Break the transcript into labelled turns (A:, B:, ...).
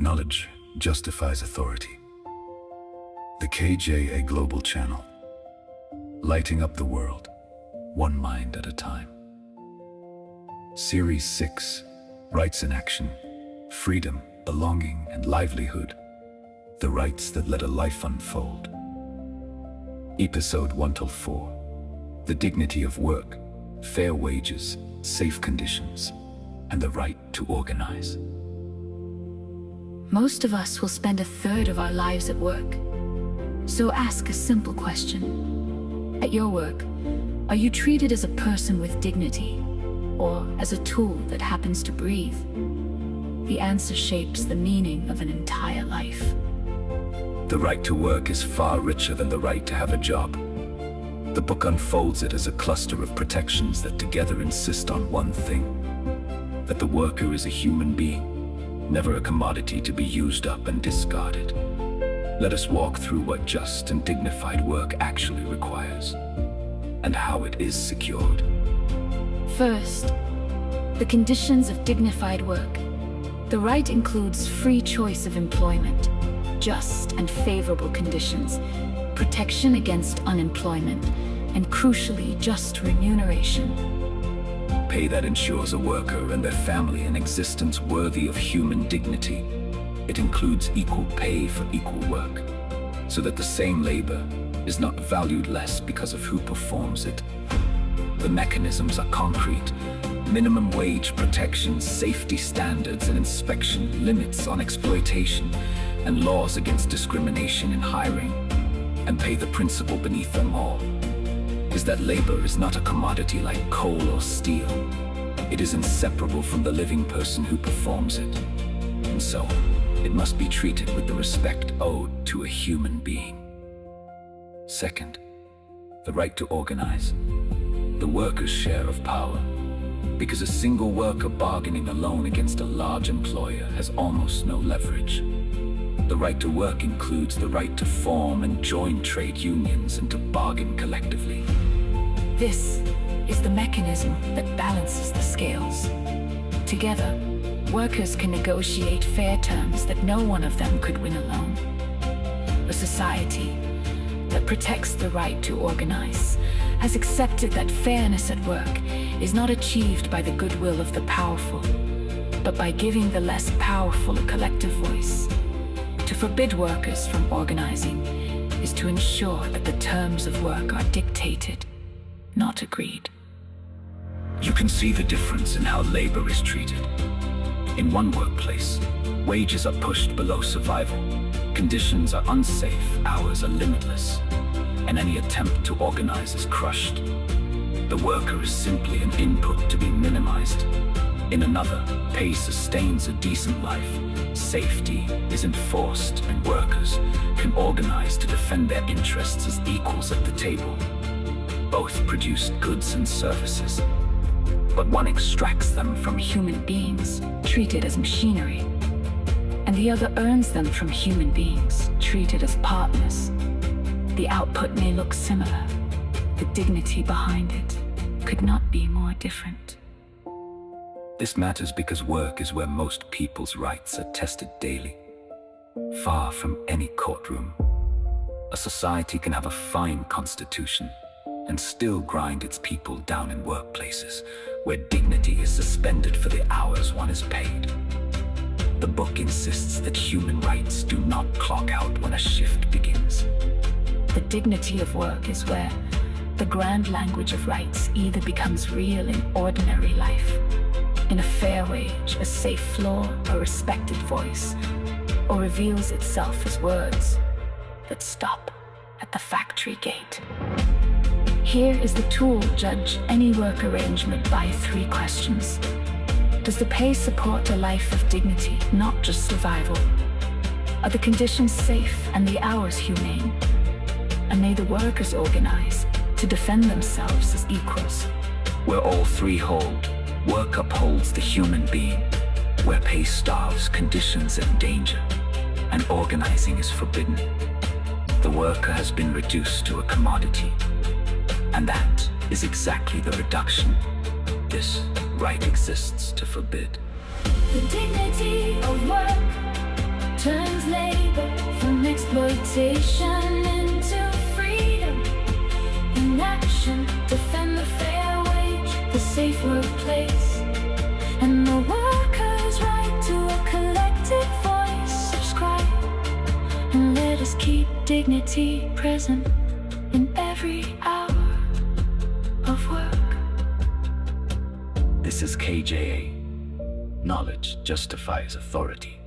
A: Knowledge justifies authority. The KJA Global Channel, lighting up the world, one mind at a time. Series 6, Rights in Action, Freedom, Belonging, and Livelihood. The rights that let a life unfold. Episode 1-4, The dignity of work, fair wages, safe conditions, and the right to organize.
B: Most of us will spend a third of our lives at work. So ask a simple question. At your work, are you treated as a person with dignity, or as a tool that happens to breathe? The answer shapes the meaning of an entire life.
A: The right to work is far richer than the right to have a job. The book unfolds it as a cluster of protections that together insist on one thing: that the worker is a human being, never a commodity to be used up and discarded. Let us walk through what just and dignified work actually requires, and how it is secured.
B: First, the conditions of dignified work. The right includes free choice of employment, just and favorable conditions, protection against unemployment, and crucially, just remuneration.
A: Pay that ensures a worker and their family an existence worthy of human dignity. It includes equal pay for equal work, so that the same labor is not valued less because of who performs it. The mechanisms are concrete: minimum wage protections, safety standards and inspection, limits on exploitation, and laws against discrimination in hiring. And pay the principle beneath them all is that labor is not a commodity like coal or steel. It is inseparable from the living person who performs it, and so it must be treated with the respect owed to a human being. Second, the right to organize. The worker's share of power. Because a single worker bargaining alone against a large employer has almost no leverage. The right to work includes the right to form and join trade unions and to bargain collectively.
B: This is the mechanism that balances the scales. Together, workers can negotiate fair terms that no one of them could win alone. A society that protects the right to organize has accepted that fairness at work is not achieved by the goodwill of the powerful, but by giving the less powerful a collective voice. To forbid workers from organizing is to ensure that the terms of work are dictated, not agreed.
A: You can see the difference in how labor is treated. In one workplace, wages are pushed below survival, conditions are unsafe, hours are limitless, and any attempt to organize is crushed. The worker is simply an input to be minimized. In another, pay sustains a decent life, safety is enforced, and workers can organize to defend their interests as equals at the table. Both produce goods and services, but one extracts them from
B: Human beings treated as machinery, and the other earns them from human beings treated as partners. The output may look similar. The dignity behind it could not be more different.
A: This matters because work is where most people's rights are tested daily. Far from any courtroom, a society can have a fine constitution and still grind its people down in workplaces where dignity is suspended for the hours one is paid. The book insists that human rights do not clock out when a shift begins.
B: The dignity of work is where the grand language of rights either becomes real in ordinary life, in a fair wage, a safe floor, a respected voice, or reveals itself as words that stop at the factory gate. Here is the tool: judge any work arrangement by 3 questions. Does the pay support a life of dignity, not just survival? Are the conditions safe and the hours humane? And may the workers organize to defend themselves as equals?
A: Where all 3 hold, work upholds the human being. Where pay starves, conditions endanger, and organizing is forbidden, the worker has been reduced to a commodity. And that is exactly the reduction this right exists to forbid.
B: The dignity of work, mutation into freedom. In action, defend the fair wage, the safe workplace, and the workers' right to a collective voice. Subscribe, and let us keep dignity present in every hour of work.
A: This is KJA. Knowledge justifies authority.